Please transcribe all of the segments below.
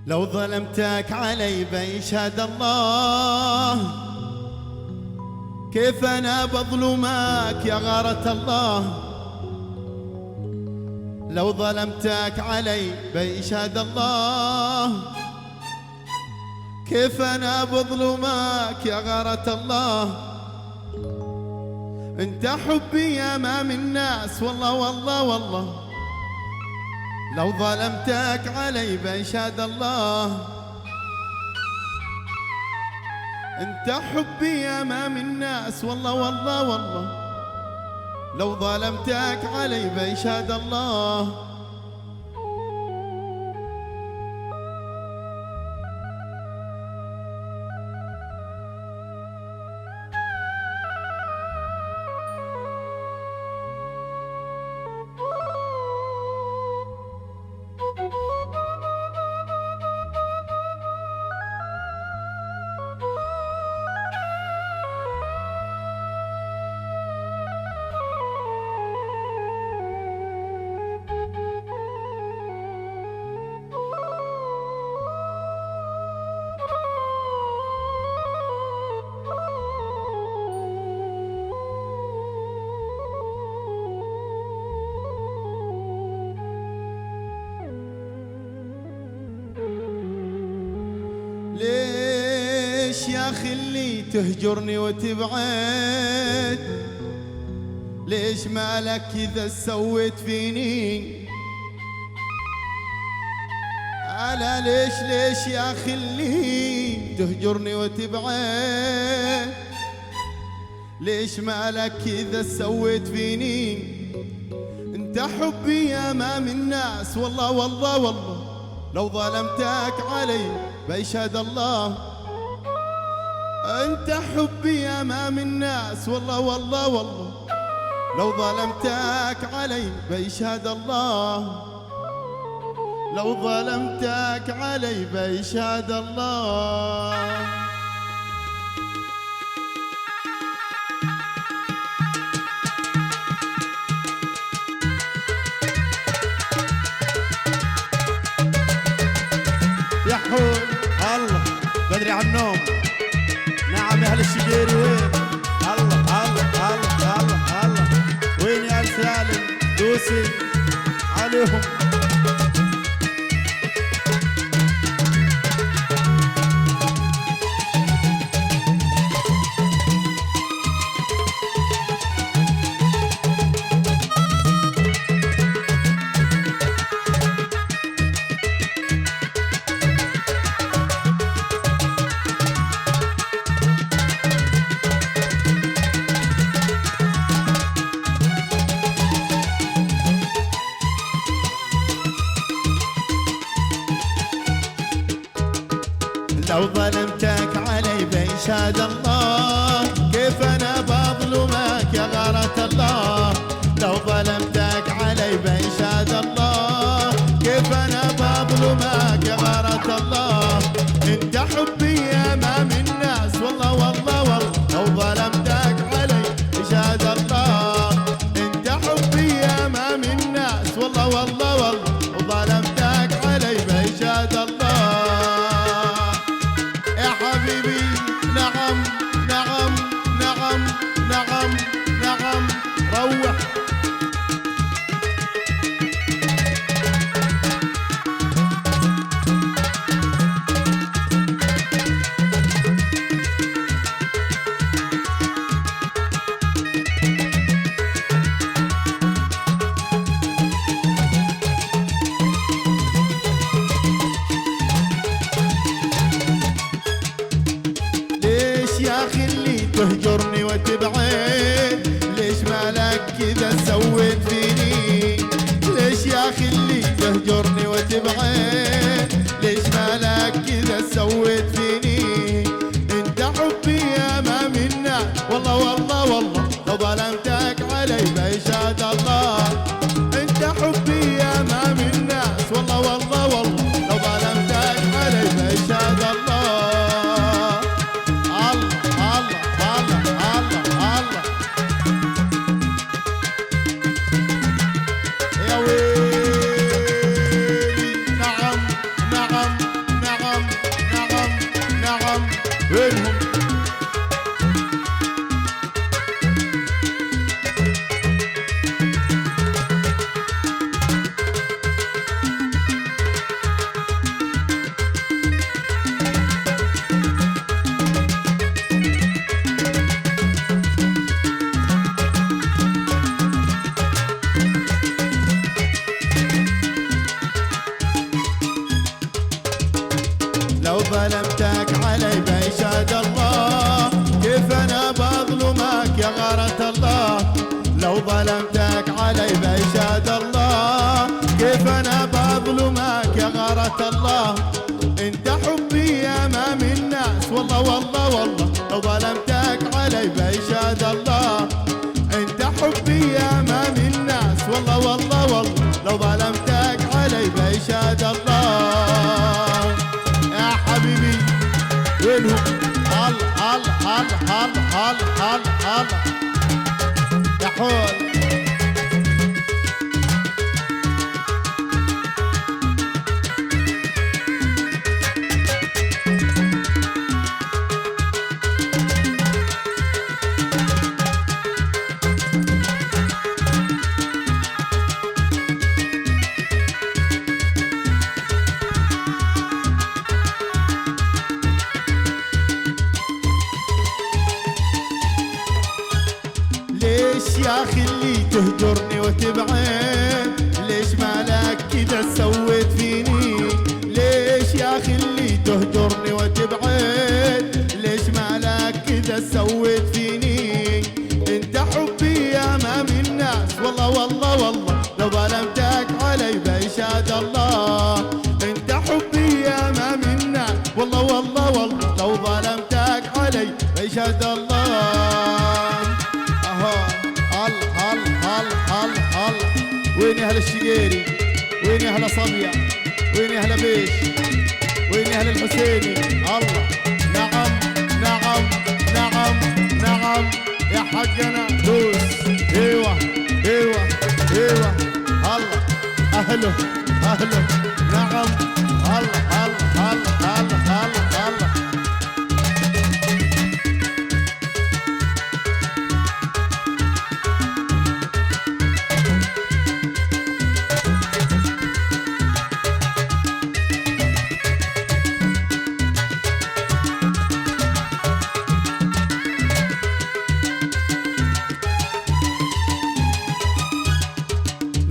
لو ظلمتك علي بيشهد الله، كيف أنا بظلمك يا غارة الله. لو ظلمتك علي بيشهد الله، كيف أنا بظلمك يا غارة الله. انت حبي امام الناس والله والله والله. لو ظلمتك علي بيشهد الله، انت حبي امام الناس والله والله والله. لو ظلمتك علي بيشهد الله. ليش يا خلي تهجرني وتبعد؟ ليش مالك إذا سويت فيني؟ ألا ليش يا خلي تهجرني وتبعد؟ ليش مالك إذا سويت فيني؟ انت حبي أمام الناس والله والله والله. لو ظلمتك علي بيشهد الله، انت حبي امام الناس والله والله والله. لو ظلمتك علي بيشهد الله، لو ظلمتك علي بيشهد الله. يحول الله بدري عن النوم. نعم يا اهل الشقيري وين؟ الله الله الله الله الله. وين يا ال سالم؟ دوسي عليهم. لو ظلمتك علي بيشهد الله، كيف أنا بظلمك يا غارة الله. لو ظلمتك علي بيشهد الله، كيف أنا بظلمك يا غارة الله. انت حبي أمام الناس والله والله والله. لو ظلمتك علي بيشهد الله، انت حبي أمام الناس والله والله والله. وظلمتك علي بيشهد الله يا حبيبي. نعم نعم نعم نعم نعم. روح يا خلي تهجرني وتبعد؟ ليش مالك كذا سويت فيني؟ ليش يا خلي تهجرني وتبعد؟ ليش مالك كذا سويت فيني؟ انت حبي امام الناس والله والله والله. لو ظلمتك علي بيشهد الله، انت حبي امام الناس والله والله والله. لو ظلمتك علي بيشهد الله. ظلمتك علي بيشهد الله، كيف انا بظلمك يا غارة الله. انت حبي امام الناس والله والله والله، لو ظلمتك علي بيشهد الله. انت حبي امام الناس والله والله والله، لو ظلمتك علي بيشهد الله. يا حبيبي وينهم؟ هل هل هل هل هل هل هل يا حول. ليش يا اخي اللي تهجرني وتبعد؟ ليش مالك كذا سويت فيني؟ ليش يا اخي اللي تهجرني وتبعد؟ ليش مالك كذا سويت فيني؟ انت حبي امام الناس والله والله والله، لو ظلمتك علي بيشهد الله. انت حبي امام الناس والله والله والله، لو ظلمتك علي بيشهد الله. هل هل هل هل هل وين يا اهل الشقيري؟ وين يا اهل صبيا؟ وين يا اهل بيش؟ وين يا اهل الحسيني؟ الله نعم نعم نعم نعم يا حقنا دوس. ايوه ايوه ايوه الله اهله اهله نعم الله الله الله الله الله الله.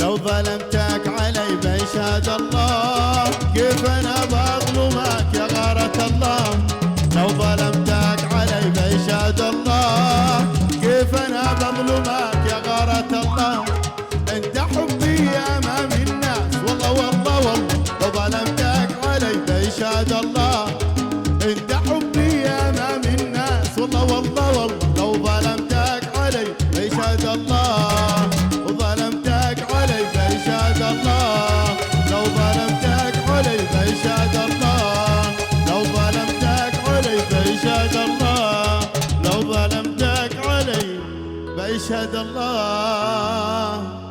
لو ظلمتك علي بيشهد الله، كيف انا بظلمك يا غارة الله. لو ظلمتك علي بيشهد الله، كيف انا بظلمك يا غارة الله. انت حبي امام الناس والله والله والله، لو ظلمتك علي بيشهد الله. انت حبي امام الناس والله والله والله، لو ظلمتك علي بيشهد الله. وظلمتك علي بيشهد الله، لو ظلمتك علي بيشهد الله. لو ظلمتك علي بيشهد الله، لو ظلمتك علي بيشهد الله.